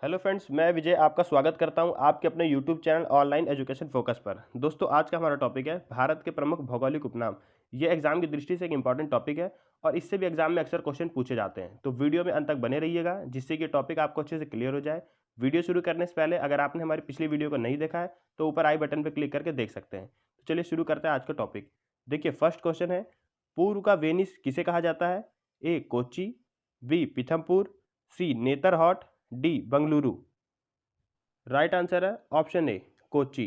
Hello friends, मैं विजय आपका स्वागत करता हूं आपके अपने YouTube channel online education focus पर। दोस्तों, आज का हमारा टॉपिक है भारत के प्रमुख भौगोलिक उपनाम। ये एग्जाम की दृष्टि से एक इंपॉर्टेंट टॉपिक है और इससे भी एग्जाम में अक्सर क्वेश्चन पूछे जाते हैं। तो वीडियो में अंत तक बने रहिएगा जिससे कि टॉपिक आपको अच्छे से क्लियर हो जाए। वीडियो शुरू करने से पहले अगर आपने हमारी पिछली वीडियो को नहीं देखा है तो ऊपर आई बटन पर क्लिक करके देख सकते हैं। तो चलिए शुरू करते हैं आज का टॉपिक। देखिए, फर्स्ट क्वेश्चन है, पूर्व का वेनिस किसे कहा जाता है? A Kochi, B Pithampur, C Netarhat, D Bengaluru. Right answer है ऑप्शन ए कोच्चि।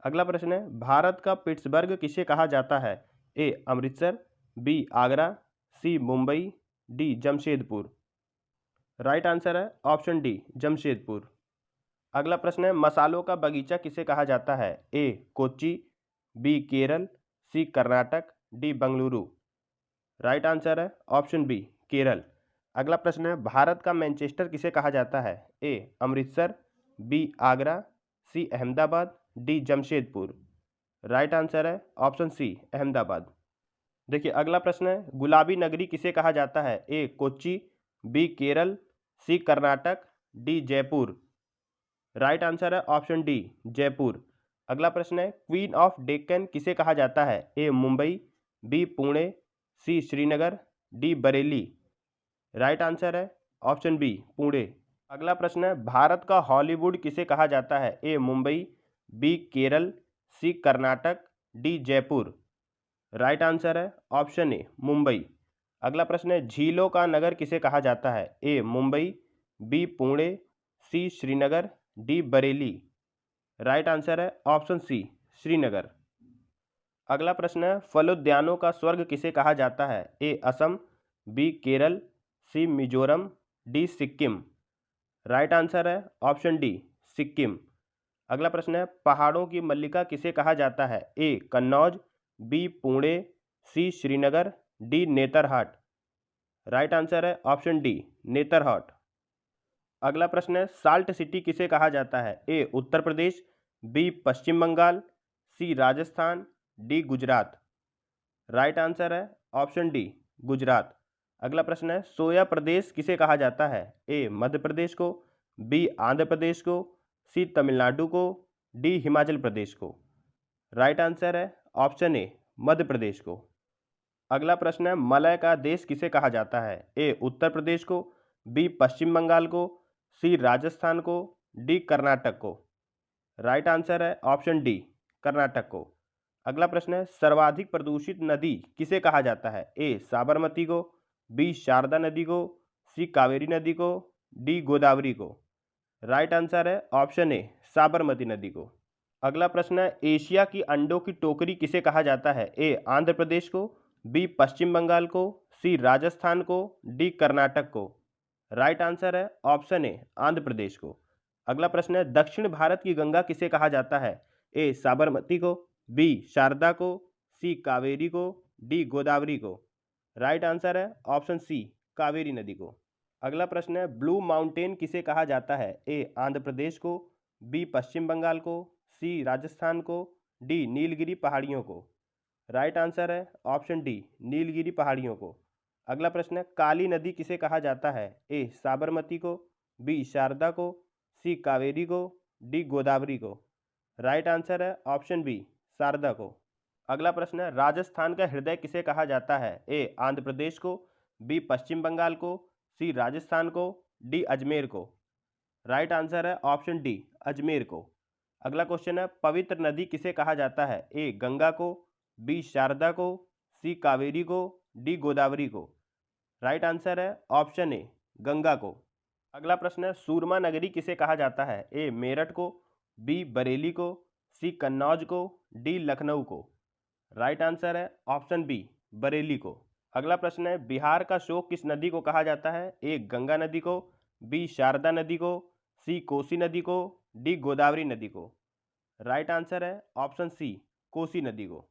अगला प्रश्न है, भारत का पिट्सबर्ग किसे कहा जाता है? A Amritsar, B Agra, C Mumbai, D Jamshedpur. Right answer है ऑप्शन डी जमशेदपुर। अगला प्रश्न है, मसालों का बगीचा किसे कहा जाता है? A Kochi, B Kerala, C Karnataka, D Bengaluru. Right answer है ऑप्शन बी केरल। अगला प्रश्न है, भारत का मैनचेस्टर किसे कहा जाता है? A Amritsar, B Agra, C Ahmedabad, D Jamshedpur. Right answer है ऑप्शन सी अहमदाबाद। देखिए, अगला प्रश्न है, गुलाबी नगरी किसे कहा जाता है? A Kochi, B Kerala, C Karnataka, D Jaipur. Right answer है ऑप्शन डी जयपुर। अगला प्रश्न है, क्वीन ऑफ डेक्कन किसे कहा जाता है? A Mumbai, B Pune, C Srinagar, D Bareilly. Right answer है ऑप्शन बी पुणे। अगला प्रश्न है, भारत का हॉलीवुड किसे कहा जाता है? A Mumbai, B Kerala, C Karnataka, D Jaipur. Right answer है ऑप्शन ए मुंबई। अगला प्रश्न है, झीलों का नगर किसे कहा जाता है? A Mumbai, B Pune, C Srinagar, D Bareilly. Right answer है ऑप्शन सी श्रीनगर। अगला प्रश्न है, फलोद्यानों का स्वर्ग किसे कहा जाता है? A Assam, B Kerala, C Mizoram, D Sikkim. Right answer है ऑप्शन डी सिक्किम। अगला प्रश्न है, पहाड़ों की मल्लिका किसे कहा जाता है? A Kannauj, B Pune, C Srinagar, D Netarhat. Right answer है ऑप्शन डी नेतरहाट। अगला प्रश्न है, साल्ट सिटी किसे कहा जाता है? A Uttar Pradesh, B Paschim Bangal, C Rajasthan, D Gujarat. Right answer है ऑप्शन डी गुजरात। अगला प्रश्न है, सोया प्रदेश किसे कहा जाता है? ए मध्य प्रदेश को, बी आंध्र प्रदेश को, सी तमिलनाडु को, डी हिमाचल प्रदेश को। राइट आंसर है ऑप्शन ए मध्य प्रदेश को। अगला प्रश्न है, मलय का देश किसे कहा जाता है? ए उत्तर प्रदेश को, बी पश्चिम बंगाल को, सी राजस्थान को, डी कर्नाटक को। राइट आंसर है ऑप्शन डी कर्नाटक को। अगला प्रश्न है, सर्वाधिक प्रदूषित नदी किसे कहा जाता है? ए साबरमती को, बी शारदा नदी को, सी कावेरी नदी को, डी गोदावरी को। राइट आंसर है ऑप्शन ए साबरमती नदी को। अगला प्रश्न है, एशिया की अंडों की टोकरी किसे कहा जाता है? ए आंध्र प्रदेश को, बी पश्चिम बंगाल को, सी राजस्थान को, डी कर्नाटक को। राइट आंसर है ऑप्शन ए आंध्र प्रदेश को। अगला प्रश्न है, दक्षिण भारत की गंगा किसे कहा जाता है? ए साबरमती को, बी शारदा को, सी कावेरी को, डी गोदावरी को। राइट आंसर है ऑप्शन सी कावेरी नदी को। अगला प्रश्न है, ब्लू माउंटेन किसे कहा जाता है? ए आंध्र प्रदेश को, बी पश्चिम बंगाल को, सी राजस्थान को, डी नीलगिरी पहाड़ियों को। राइट आंसर है ऑप्शन डी नीलगिरी पहाड़ियों को। अगला प्रश्न है, काली नदी किसे कहा जाता है? ए साबरमती को, बी शारदा को, सी कावेरी को, डी गोदावरी को। राइट आंसर है ऑप्शन बी शारदा को। अगला प्रश्न है, राजस्थान का हृदय किसे कहा जाता है? ए आंध्र प्रदेश को, बी पश्चिम बंगाल को, सी राजस्थान को, डी अजमेर को। राइट आंसर है ऑप्शन डी अजमेर को। अगला क्वेश्चन है, पवित्र नदी किसे कहा जाता है? ए गंगा को, बी शारदा को, सी कावेरी को, डी गोदावरी को। राइट आंसर है ऑप्शन ए गंगा को। अगला प्रश्न है, सूरमा नगरी किसे कहा जाता है? ए मेरठ को, बी बरेली को, सी कन्नौज को, डी लखनऊ को। राइट आंसर है ऑप्शन बी बरेली को। अगला प्रश्न है, बिहार का शोक किस नदी को कहा जाता है? ए गंगा नदी को, बी शारदा नदी को, सी कोसी नदी को, डी गोदावरी नदी को। राइट आंसर है ऑप्शन सी कोसी नदी को।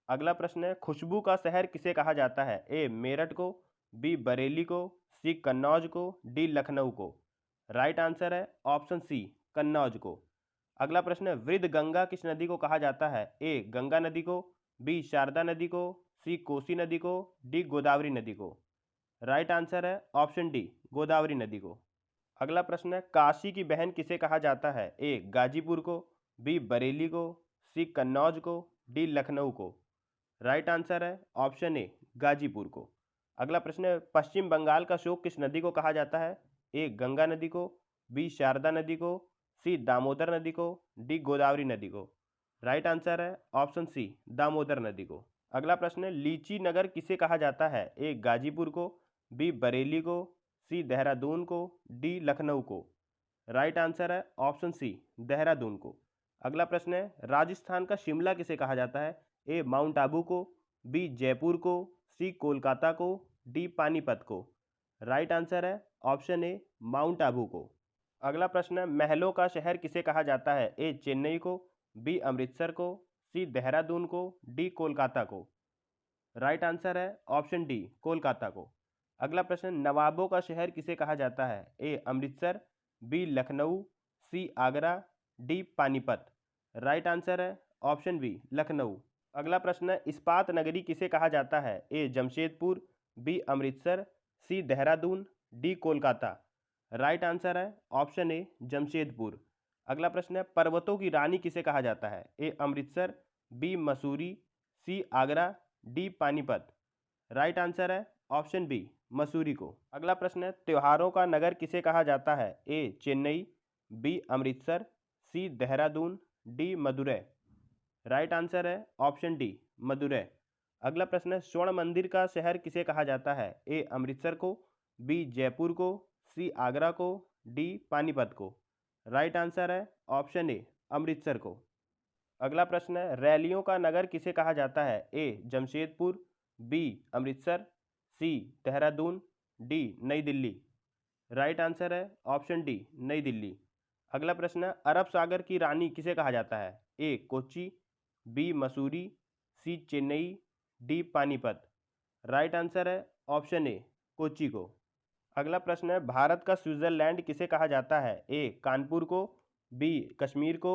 अगला प्रश्न है, खुशबू का शहर किसे कहा जाता है? ए मेरठ को, बी बरेली को, सी कन्नौज को, डी लखनऊ को। राइट आंसर है ऑप्शन सी कन्नौज को। अगला प्रश्न है, वृद्ध गंगा किस नदी को कहा जाता है? ए गंगा नदी को, बी शारदा नदी को, सी कोसी नदी को, डी गोदावरी नदी को। राइट आंसर है ऑप्शन डी गोदावरी नदी को। अगला प्रश्न है, काशी की बहन किसे कहा जाता है? ए गाजीपुर को, बी बरेली को, सी कन्नौज को, डी लखनऊ को। राइट आंसर है ऑप्शन ए गाजीपुर को। अगला प्रश्न है, पश्चिम बंगाल का शोक किस नदी को कहा जाता है? ए गंगा नदी को, बी शारदा नदी को, सी दामोदर नदी को, डी गोदावरी नदी को। राइट आंसर है ऑप्शन सी दामोदर नदी को। अगला प्रश्न है, लीची नगर किसे कहा जाता है? ए गाजीपुर को, बी बरेली को, सी देहरादून को, डी लखनऊ को। राइट आंसर है ऑप्शन सी देहरादून को। अगला प्रश्न है, राजस्थान का शिमला किसे कहा जाता है? ए माउंट आबू को, बी जयपुर को, सी कोलकाता को, डी पानीपत को। राइट आंसर है ऑप्शन ए माउंट आबू को। अगला प्रश्न है, महलों का शहर किसे कहा जाता है? ए चेन्नई को, बी अमृतसर को, सी देहरादून को, डी कोलकाता को। राइट आंसर है ऑप्शन डी कोलकाता को। अगला प्रश्न, नवाबों का शहर किसे कहा जाता है? A Amritsar, B Lucknow, C Agra, D Panipat. Right answer है ऑप्शन बी लखनऊ। अगला प्रश्न है, इस्पात नगरी किसे कहा जाता है? A Jamshedpur, B Amritsar, C Dehradun, D Kolkata. Right answer है ऑप्शन ए जमशेदपुर। अगला प्रश्न है, पर्वतों की रानी किसे कहा जाता है? A Amritsar, B Mussoorie, C Agra, D Panipat. Right answer है ऑप्शन बी मसूरी को। अगला प्रश्न है, त्योहारों का नगर किसे कहा जाता है? A Chennai, B Amritsar, C Dehradun, D Madurai. Right answer है ऑप्शन डी मदुरै। अगला प्रश्न है, स्वर्ण मंदिर का शहर किसे कहा जाता है? ए अमृतसर को, बी जयपुर को, सी आगरा को, डी पानीपत को। राइट आंसर है ऑप्शन ए अमृतसर को। अगला प्रश्न है, रैलियों का नगर किसे कहा जाता है? A Jamshedpur, B Amritsar, C Dehradun, D नई दिल्ली। राइट आंसर है ऑप्शन डी नई दिल्ली। अगला प्रश्न है, अरब सागर की रानी किसे कहा जाता है? A Kochi, B Mussoorie, C Chennai, D Panipat. Right answer है ऑप्शन ए कोच्चि को। अगला प्रश्न है, भारत का स्विट्जरलैंड किसे कहा जाता है? ए कानपुर को, बी कश्मीर को,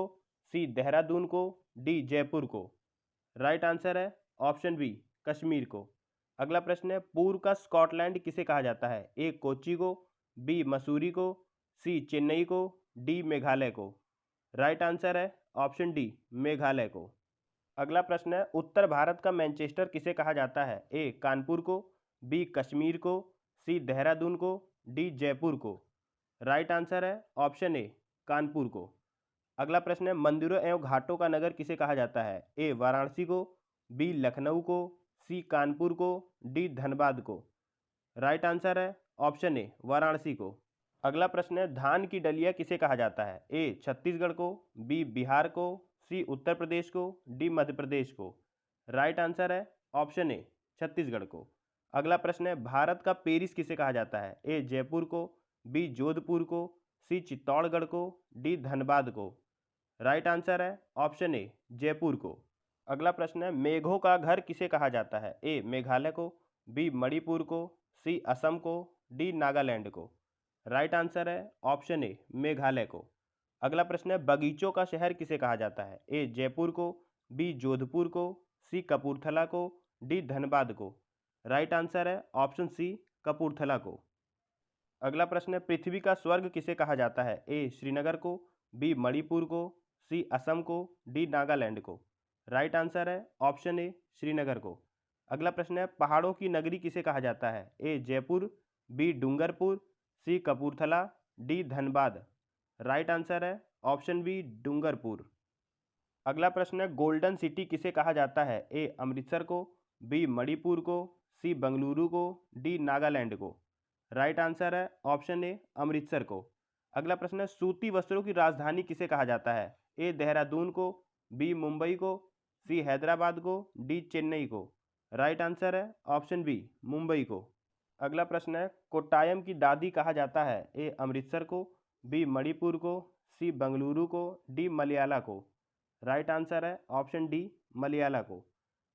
सी देहरादून को, डी जयपुर को। राइट आंसर है ऑप्शन बी कश्मीर को। अगला प्रश्न है, पूर्व का स्कॉटलैंड किसे कहा जाता है? ए कोच्चि को, बी मसूरी को, सी चेन्नई को, डी मेघालय को। राइट आंसर है ऑप्शन डी मेघालय को। अगला प्रश्न है, उत्तर भारत का मैनचेस्टर किसे कहा जाता है? ए कानपुर को, बी कश्मीर को, सी देहरादून को, डी जयपुर को। राइट आंसर है ऑप्शन ए कानपुर को। अगला प्रश्न है, मंदिरों एवं घाटों का नगर किसे कहा जाता है? ए वाराणसी को, बी लखनऊ को, सी कानपुर को, डी धनबाद को। राइट आंसर है ऑप्शन ए वाराणसी को। अगला प्रश्न है, धान की डलिया किसे कहा जाता है? ए छत्तीसगढ़ को, बी बिहार को, सी उत्तर प्रदेश को, डी मध्य प्रदेश को। राइट आंसर है ऑप्शन ए छत्तीसगढ़ को। अगला प्रश्न है, भारत का पेरिस किसे कहा जाता है? ए जयपुर को, बी जोधपुर को, सी चित्तौड़गढ़ को, डी धनबाद को। राइट आंसर है ऑप्शन ए जयपुर को। अगला प्रश्न है, मेघों का घर किसे कहा जाता है? ए मेघालय को, बी मणिपुर को, सी असम को, डी नागालैंड को। राइट आंसर है ऑप्शन ए मेघालय को। अगला प्रश्न है, बगीचों का शहर किसे कहा जाता है? ए जयपुर को, बी जोधपुर को, सी कपूरथला को, डी धनबाद को। राइट आंसर है ऑप्शन सी कपूरथला को। अगला प्रश्न है, पृथ्वी का स्वर्ग किसे कहा जाता है? ए श्रीनगर को, बी मणिपुर को, सी असम को, डी नागालैंड को। राइट आंसर है ऑप्शन ए श्रीनगर को। अगला प्रश्न है, पहाड़ों की नगरी किसे कहा जाता है? A Jaipur, B Dungarpur, C Kapurthala, D Dhanbad. Right answer है ऑप्शन बी डूंगरपुर। अगला प्रश्न है, गोल्डन सिटी किसे कहा जाता है? ए अमृतसर को, बी मणिपुर को, सी बंगलुरु को, डी नागालैंड को। राइट आंसर है ऑप्शन ए अमृतसर को। अगला प्रश्न है, सूती वस्त्रों की राजधानी किसे कहा जाता है? ए देहरादून को, बी मुंबई को, सी हैदराबाद को, डी चेन्नई को। राइट आंसर है ऑप्शन बी मुंबई को। अगला प्रश्न है, कोट्टायम की दादी कहा जाता है? ए अमृतसर को, बी मणिपुर को, सी बंगलुरु को, डी मलयाला को। राइट आंसर है ऑप्शन डी मलयाला को।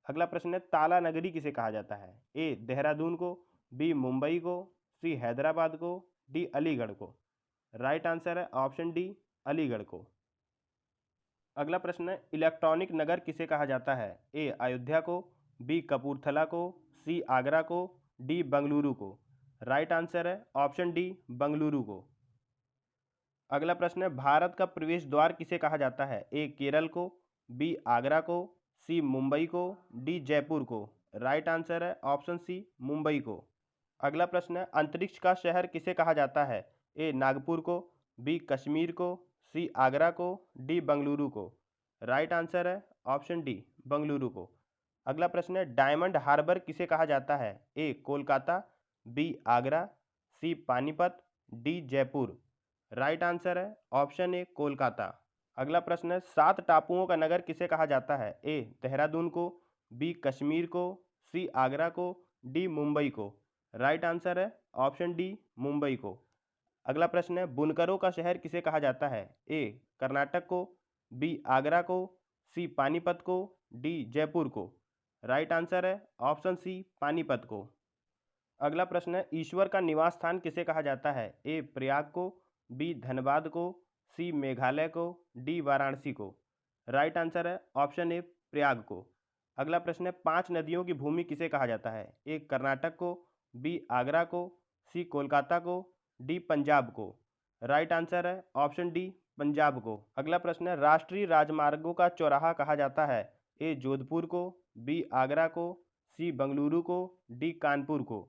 अगला प्रश्न है, ताला नगरी किसे कहा जाता है? ए देहरादून को, बी मुंबई को, सी हैदराबाद को, डी अलीगढ़ को। राइट आंसर है ऑप्शन डी अलीगढ़ को। अगला प्रश्न है, इलेक्ट्रॉनिक नगर किसे कहा जाता है? ए अयोध्या को, बी कपूरथला को, सी आगरा को, डी बंगलुरु को। राइट आंसर है ऑप्शन डी बंगलुरु को। अगला प्रश्न है, भारत का प्रवेश द्वार किसे कहा जाता है? ए केरल को, बी आगरा को, सी मुंबई को, डी जयपुर को। राइट आंसर है ऑप्शन सी मुंबई को। अगला प्रश्न है, अंतरिक्ष का शहर किसे कहा जाता है? ए नागपुर को, बी कश्मीर को, सी आगरा को, डी बंगलुरु को। राइट आंसर है ऑप्शन डी बंगलुरु को। अगला प्रश्न है, डायमंड हार्बर किसे कहा जाता है? A Kolkata, B Agra, C Panipat, D Jaipur. Right answer है ऑप्शन ए कोलकाता। अगला प्रश्न है, 7 टापुओं का नगर किसे कहा जाता है? ए देहरादून को, बी कश्मीर को, सी आगरा को, डी मुंबई को। राइट आंसर है ऑप्शन डी मुंबई को। अगला प्रश्न है, बुनकरों का शहर किसे कहा जाता है? ए कर्नाटक को, बी आगरा को, सी पानीपत को, डी जयपुर को। राइट आंसर है ऑप्शन सी पानीपत को। अगला प्रश्न है, ईश्वर का निवास स्थान किसे कहा जाता है? ए प्रयाग को, बी धनबाद को, सी मेघालय को, डी वाराणसी को। राइट आंसर है ऑप्शन ए प्रयाग को। अगला प्रश्न है, 5 नदियों की भूमि किसे कहा जाता है? ए कर्नाटक को, बी आगरा को, सी कोलकाता को, डी पंजाब को। राइट आंसर है ऑप्शन डी पंजाब को। अगला प्रश्न है, राष्ट्रीय राजमार्गों का चौराहा कहा जाता है? ए जोधपुर को, बी आगरा को, सी बंगलुरु को, डी कानपुर को।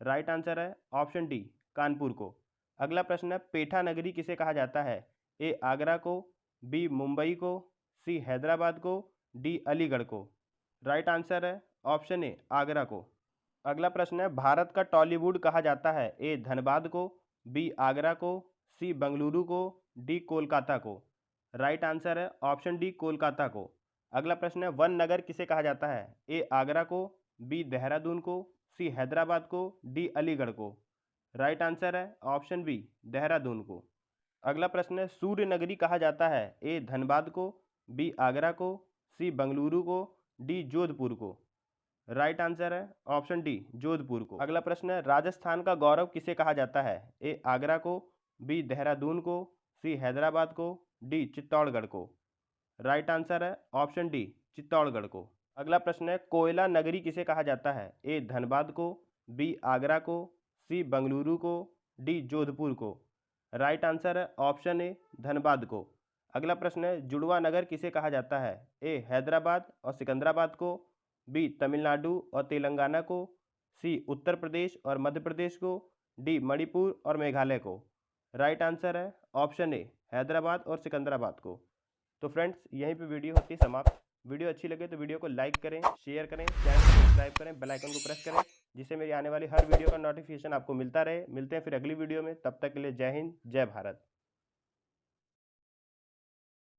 राइट आंसर है ऑप्शन डी कानपुर को। अगला प्रश्न है, पेठा नगरी किसे कहा जाता है? ए आगरा को, बी मुंबई को, सी हैदराबाद को, डी अलीगढ़ को। राइट आंसर है ऑप्शन ए आगरा को। अगला प्रश्न है, भारत का टॉलीवुड कहा जाता है? ए धनबाद को, बी आगरा को, सी बंगलुरु को, डी कोलकाता को। राइट आंसर है ऑप्शन डी कोलकाता को। अगला प्रश्न है, वन नगर किसे कहा जाता है? ए आगरा को, बी देहरादून को, सी हैदराबाद को, डी अलीगढ़ को। राइट आंसर है ऑप्शन बी देहरादून को। अगला प्रश्न है, सूर्य नगरी कहा जाता है? ए धनबाद को, बी आगरा को, सी बंगलुरु को, डी जोधपुर को। राइट आंसर है ऑप्शन डी जोधपुर को। अगला प्रश्न है, राजस्थान का गौरव किसे कहा जाता है? ए आगरा को, बी देहरादून को, सी हैदराबाद को, डी चित्तौड़गढ़ को। राइट आंसर है ऑप्शन डी चित्तौड़गढ़ को। अगला प्रश्न है, कोयला नगरी किसे कहा जाता है? ए धनबाद को, बी आगरा को, सी बंगलुरु को, डी जोधपुर को। राइट आंसर है ऑप्शन ए धनबाद को। अगला प्रश्न है, जुड़वा नगर किसे कहा जाता है? ए हैदराबाद और सिकंदराबाद को, बी तमिलनाडु और तेलंगाना को, सी उत्तर प्रदेश और मध्य प्रदेश को, डी मणिपुर और मेघालय को। राइट आंसर है ऑप्शन ए हैदराबाद और सिकंदराबाद को। तो फ्रेंड्स, यहीं पे वीडियो होती है समाप्त। वीडियो अच्छी लगे तो वीडियो को लाइक करें, शेयर करें, चैनल को सब्सक्राइब करें, बेल आइकन को प्रेस करें, जिससे मेरी आने वाली हर वीडियो का नोटिफिकेशन आपको मिलता रहे। मिलते हैं फिर अगली वीडियो में, तब तक के लिए जय हिंद, जय भारत।